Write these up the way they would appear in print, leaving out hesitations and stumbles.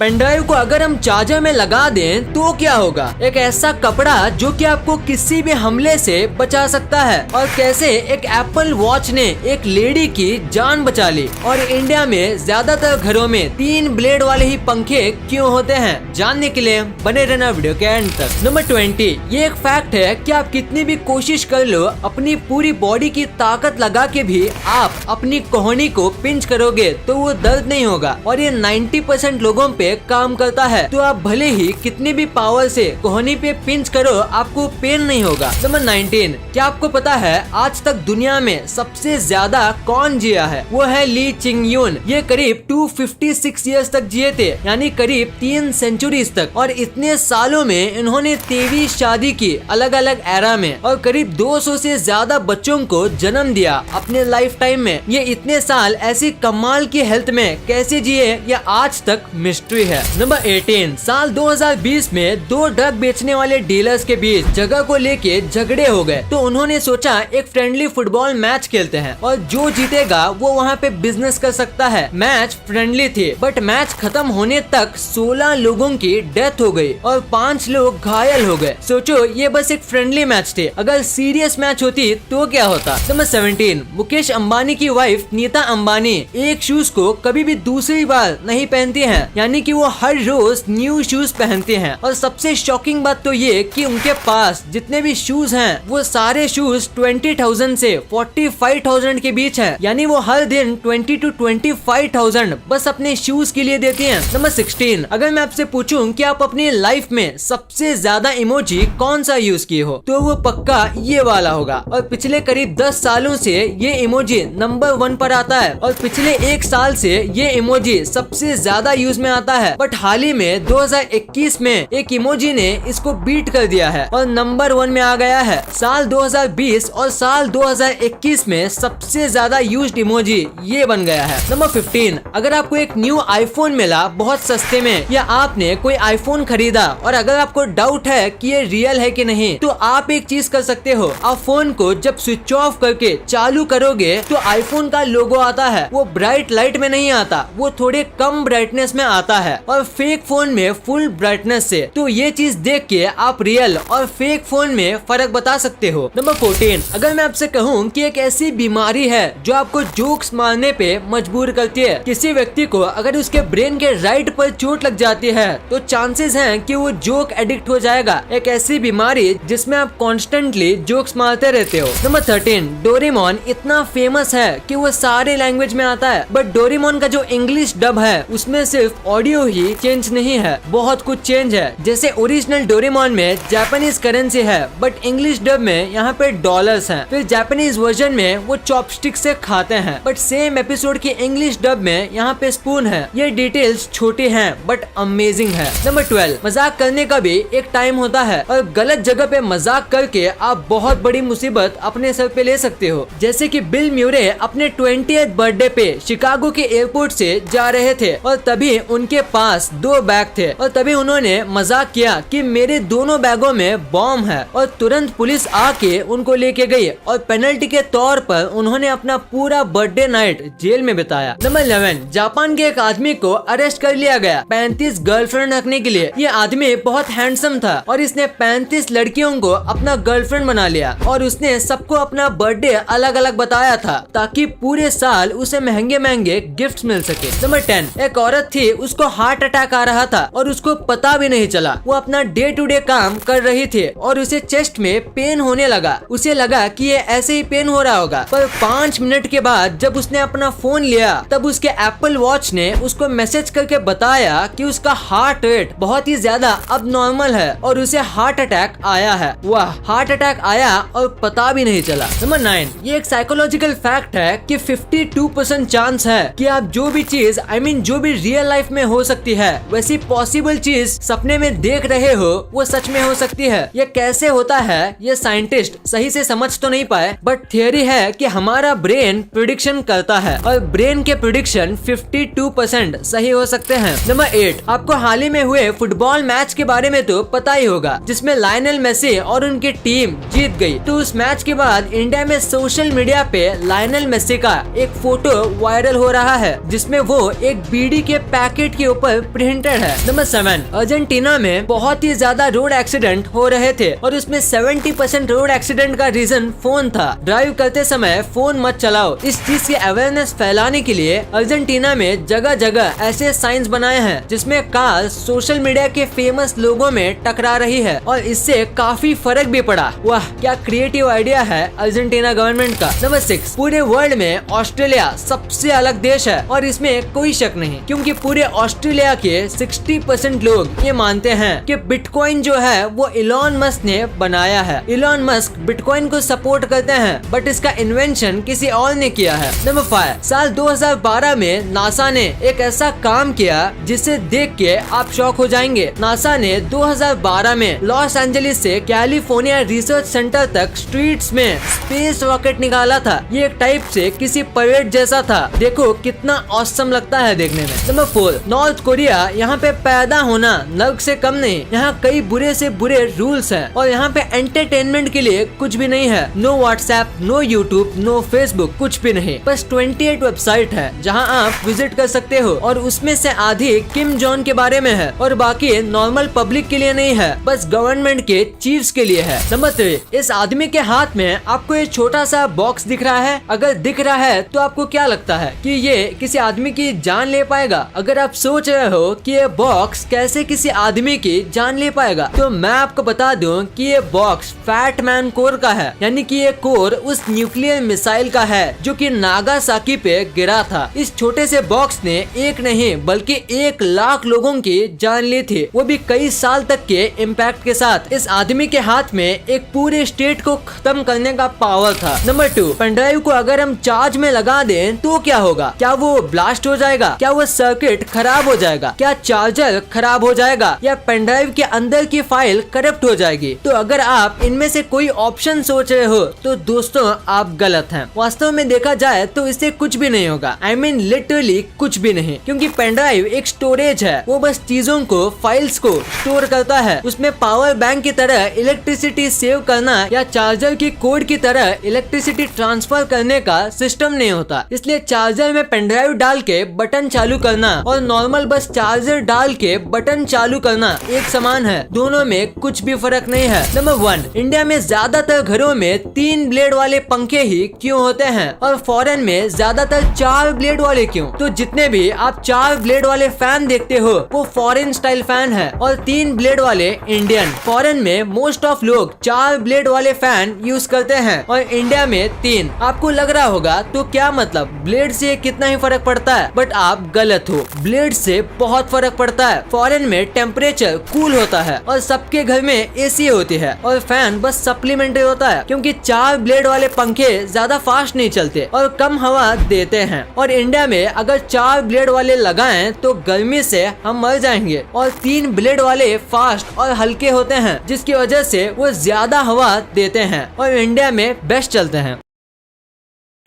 Pen drive को अगर हम चार्जर में लगा दें तो क्या होगा? एक ऐसा कपड़ा जो कि आपको किसी भी हमले से बचा सकता है। और कैसे एक एप्पल वॉच ने एक लेडी की जान बचा ली। और इंडिया में ज्यादातर घरों में 3 ब्लेड वाले ही पंखे क्यों होते हैं, जानने के लिए बने रहना वीडियो के एंड तक। नंबर 20, ये एक फैक्ट है कि आप कितनी भी कोशिश कर लो, अपनी पूरी बॉडी की ताकत लगा के भी आप अपनी कोहनी को पिंच करोगे तो वो दर्द नहीं होगा। और ये 90% लोगों पे काम करता है। तो आप भले ही कितनी भी पावर से कोहनी पे पिंच करो, आपको पेन नहीं होगा। नंबर 19, क्या आपको पता है आज तक दुनिया में सबसे ज्यादा कौन जिया है? वो है ली चिंग यून। ये करीब 256 ईयर्स तक जिए थे, यानी करीब 3 सेंचुरीज तक। और इतने सालों में इन्होंने 23 शादी की अलग अलग एरा में, और करीब 200 से ज्यादा बच्चों को जन्म दिया अपने लाइफ टाइम में। ये इतने साल ऐसी कमाल की हेल्थ में कैसे जिए, ये आज तक मिस्ट्री है। नंबर 18, साल 2020 में 2 ड्रग बेचने वाले डीलर्स के बीच जगह को लेके झगड़े हो गए। तो उन्होंने सोचा एक फ्रेंडली फुटबॉल मैच खेलते हैं और जो जीतेगा वो वहाँ पे बिजनेस कर सकता है। मैच फ्रेंडली थी, बट मैच खत्म होने तक 16 लोगों की डेथ हो गई और 5 लोग घायल हो गए। सोचो ये बस एक फ्रेंडली मैच थे, अगर सीरियस मैच होती तो क्या होता। नंबर 17, मुकेश अंबानी की वाइफ नीता अंबानी एक शूज को कभी भी दूसरी बार नहीं पहनती हैं, यानी कि वो हर रोज न्यू शूज पहनते हैं। और सबसे शॉकिंग बात तो ये कि उनके पास जितने भी शूज हैं वो सारे शूज 20,000 से 45,000 के बीच हैं, यानी वो हर दिन 20 to 25,000 बस अपने शूज के लिए देती हैं। नंबर 16, अगर मैं आपसे पूछूं कि आप अपनी लाइफ में सबसे ज्यादा इमोजी कौन सा यूज किए हो, तो वो पक्का ये वाला होगा। और पिछले करीब 10 सालों से ये इमोजी नंबर 1 पर आता है और पिछले 1 साल से ये इमोजी सबसे ज्यादा यूज में आता है। बट हाल ही में 2021 में एक इमोजी ने इसको बीट कर दिया है और नंबर 1 में आ गया है। साल 2020 और साल 2021 में सबसे ज्यादा यूज्ड इमोजी ये बन गया है। नंबर 15, अगर आपको एक न्यू आईफोन मिला बहुत सस्ते में, या आपने कोई आईफोन खरीदा और अगर आपको डाउट है कि ये रियल है कि नहीं, तो आप एक चीज कर सकते हो। आप फोन को जब स्विच ऑफ करके चालू करोगे तो आईफोन का लोगो आता है। वो ब्राइट लाइट में नहीं आता, वो थोड़े कम ब्राइटनेस में आता है और फेक फोन में फुल ब्राइटनेस से। तो ये चीज देख के आप रियल और फेक फोन में फर्क बता सकते हो। नंबर 14, अगर मैं आपसे कहूँ कि एक ऐसी बीमारी है जो आपको जोक्स मारने पे मजबूर करती है। किसी व्यक्ति को अगर उसके ब्रेन के राइट पर चोट लग जाती है तो चांसेस हैं कि वो जोक एडिक्ट हो जाएगा। एक ऐसी बीमारी जिसमें आप कॉन्स्टेंटली जोक्स मारते रहते हो। नंबर 13, डोरेमोन इतना फेमस है कि वो सारे लैंग्वेज में आता है, बट डोरेमोन का जो इंग्लिश डब है उसमें सिर्फ ऑडियो ही चेंज नहीं है, बहुत कुछ चेंज है। जैसे ओरिजिनल डोरेमोन में जापानीज करेंसी है, बट इंग्लिश डब में यहाँ पे डॉलर्स हैं। फिर जापानीज वर्जन में वो चॉपस्टिक से खाते हैं, बट सेम एपिसोड की इंग्लिश डब में यहाँ पे स्पून है। ये डिटेल्स छोटी हैं बट अमेजिंग है। नंबर 12, मजाक करने का भी एक टाइम होता है और गलत जगह पे मजाक करके आप बहुत बड़ी मुसीबत अपने सर पे ले सकते हो। जैसे कि बिल म्यूरे अपने 20th बर्थडे पे शिकागो के एयरपोर्ट से जा रहे थे और तभी उनके पास 2 बैग थे और तभी उन्होंने मजाक किया कि मेरे दोनों बैगों में बॉम्ब है और तुरंत पुलिस आके उनको लेके गई और पेनल्टी के तौर पर उन्होंने अपना पूरा बर्थडे नाइट जेल में बिताया। नंबर 11, जापान के एक आदमी को अरेस्ट कर लिया गया 35 गर्लफ्रेंड रखने के लिए। ये आदमी बहुत हैंडसम था और इसने 35 लड़कियों को अपना गर्लफ्रेंड बना लिया और उसने सबको अपना बर्थडे अलग अलग बताया था ताकि पूरे साल उसे महंगे महंगे गिफ्ट्स मिल सके। नंबर 10, एक औरत थी, उसको हार्ट अटैक आ रहा था और उसको पता भी नहीं चला। वो अपना डे टू डे काम कर रही थी और उसे चेस्ट में पेन होने लगा। उसे लगा कि ये ऐसे ही पेन हो रहा होगा, पर 5 मिनट के बाद जब उसने अपना फोन लिया तब उसके एप्पल वॉच ने उसको मैसेज करके बताया कि उसका हार्ट रेट बहुत ही ज्यादा अब नॉर्मल है और उसे हार्ट अटैक आया है। वाह, हार्ट अटैक आया और पता भी नहीं चला। नंबर 9, ये एक साइकोलॉजिकल फैक्ट है कि 52% चांस है कि आप जो भी चीज जो भी रियल लाइफ में हो सकती है वैसी पॉसिबल चीज सपने में देख रहे हो वो सच में हो सकती है। ये कैसे होता है ये साइंटिस्ट सही से समझ तो नहीं पाए, बट थियरी है कि हमारा ब्रेन प्रिडिक्शन करता है और ब्रेन के प्रिडिक्शन 52% सही हो सकते हैं। नंबर 8, आपको हाल ही में हुए फुटबॉल मैच के बारे में तो पता ही होगा जिसमें लायनल मेसी और उनकी टीम जीत गई। तो उस मैच के बाद इंडिया में सोशल मीडिया पे लायनल मेसी का एक फोटो वायरल हो रहा है जिसमें वो एक बीड़ी के पैकेट की के ऊपर प्रिंटेड है। नंबर 7, अर्जेंटीना में बहुत ही ज्यादा रोड एक्सीडेंट हो रहे थे और उसमें 70% रोड एक्सीडेंट का रीजन फोन था। ड्राइव करते समय फोन मत चलाओ। इस चीज की अवेयरनेस फैलाने के लिए अर्जेंटीना में जगह जगह ऐसे साइंस बनाए हैं जिसमें कार सोशल मीडिया के फेमस लोगों में टकरा रही है और इससे काफी फर्क भी पड़ा। वाह, क्या क्रिएटिव आइडिया है अर्जेंटीना गवर्नमेंट का। नंबर 6, पूरे वर्ल्ड में ऑस्ट्रेलिया सबसे अलग देश है और इसमें कोई शक नहीं, क्योंकि पूरे ऑस्ट्रेलिया के 60% लोग ये मानते हैं कि बिटकॉइन जो है वो इलॉन मस्क ने बनाया है। इलॉन मस्क बिटकॉइन को सपोर्ट करते हैं बट इसका इन्वेंशन किसी और ने किया है। नंबर 5, साल 2012 में नासा ने एक ऐसा काम किया जिसे देख के आप शॉक हो जाएंगे। नासा ने 2012 में लॉस एंजलिस से कैलिफोर्निया रिसर्च सेंटर तक स्ट्रीट्स में स्पेस रॉकेट निकाला था। ये एक टाइप से किसी परेड जैसा था। देखो कितना ऑसम लगता है देखने में। नंबर 4, नॉर्थ कोरिया यहाँ पे पैदा होना नर्क से कम नहीं। यहाँ कई बुरे से बुरे रूल्स हैं और यहाँ पे एंटरटेनमेंट के लिए कुछ भी नहीं है। No WhatsApp, no YouTube, no Facebook, कुछ भी नहीं। बस 28 वेबसाइट है जहाँ आप विजिट कर सकते हो और उसमें से आधी किम जॉन के बारे में है और बाकी नॉर्मल पब्लिक के लिए नहीं है, बस गवर्नमेंट के चीफ्स के लिए है। नंबर 3, इस आदमी के हाथ में आपको ये छोटा सा बॉक्स दिख रहा है। अगर दिख रहा है तो आपको क्या लगता है कि ये किसी आदमी की जान ले पाएगा? अगर आप सोच रहे हो कि ये बॉक्स कैसे किसी आदमी की जान ले पाएगा, तो मैं आपको बता दूं कि ये बॉक्स फैट मैन कोर का है, यानी कि ये कोर उस न्यूक्लियर मिसाइल का है जो कि नागासाकी पे गिरा था। इस छोटे से बॉक्स ने एक नहीं बल्कि 1 लाख लोगों की जान ली थी, वो भी कई साल तक के इम्पैक्ट के साथ। इस आदमी के हाथ में एक पूरे स्टेट को खत्म करने का पावर था। नंबर 2, पेनड्राइव को अगर हम चार्ज में लगा दें तो क्या होगा? क्या वो ब्लास्ट हो जाएगा? क्या वो सर्किट खराब हो जाएगा? क्या चार्जर खराब हो जाएगा? या पेनड्राइव के अंदर की फाइल करप्ट हो जाएगी? तो अगर आप इनमें से कोई ऑप्शन सोच रहे हो तो दोस्तों आप गलत हैं। वास्तव में देखा जाए तो इससे कुछ भी नहीं होगा। I mean लिटरली कुछ भी नहीं, क्योंकि पेनड्राइव एक स्टोरेज है। वो बस चीजों को, फाइल्स को स्टोर करता है। उसमें पावर बैंक की तरह इलेक्ट्रिसिटी सेव करना या चार्जर की कोड की तरह इलेक्ट्रिसिटी ट्रांसफर करने का सिस्टम नहीं होता। इसलिए चार्जर में पेनड्राइव डाल के बटन चालू करना और नॉर्मल बस चार्जर डाल के बटन चालू करना एक समान है। दोनों में कुछ भी फर्क नहीं है। नंबर 1, इंडिया में ज्यादातर घरों में 3 ब्लेड वाले पंखे ही क्यों होते हैं और फॉरेन में ज्यादातर 4 ब्लेड वाले क्यों? तो जितने भी आप 4 ब्लेड वाले फैन देखते हो वो फॉरेन स्टाइल फैन है और 3 ब्लेड वाले इंडियन। फॉरेन में मोस्ट ऑफ लोग 4 ब्लेड वाले फैन यूज करते हैं और इंडिया में 3। आपको लग रहा होगा तो क्या मतलब, ब्लेड से कितना ही फर्क पड़ता है? बट आप गलत हो, ब्लेड से बहुत फर्क पड़ता है। फॉरेन में टेम्परेचर कूल होता है और सबके घर में एसी होती है और फैन बस सप्लीमेंट्री होता है, क्योंकि 4 ब्लेड वाले पंखे ज्यादा फास्ट नहीं चलते और कम हवा देते हैं। और इंडिया में अगर 4 ब्लेड वाले लगाएं तो गर्मी से हम मर जाएंगे और 3 ब्लेड वाले फास्ट और हल्के होते हैं, जिसकी वजह से वो ज्यादा हवा देते हैं और इंडिया में बेस्ट चलते हैं।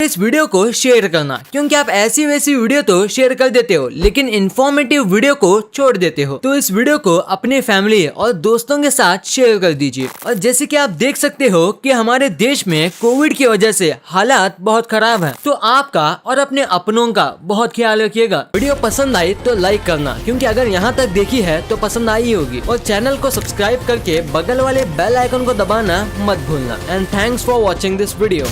इस वीडियो को शेयर करना, क्योंकि आप ऐसी वैसी वीडियो तो शेयर कर देते हो लेकिन इन्फॉर्मेटिव वीडियो को छोड़ देते हो। तो इस वीडियो को अपने फैमिली और दोस्तों के साथ शेयर कर दीजिए। और जैसे कि आप देख सकते हो कि हमारे देश में कोविड की वजह से हालात बहुत खराब हैं, तो आपका और अपने अपनों का बहुत ख्याल रखिएगा। वीडियो पसंद आई तो लाइक करना, क्योंकि अगर यहाँ तक देखी है तो पसंद आई होगी। और चैनल को सब्सक्राइब करके बगल वाले बेल आइकन को दबाना मत भूलना। And thanks for watching this video.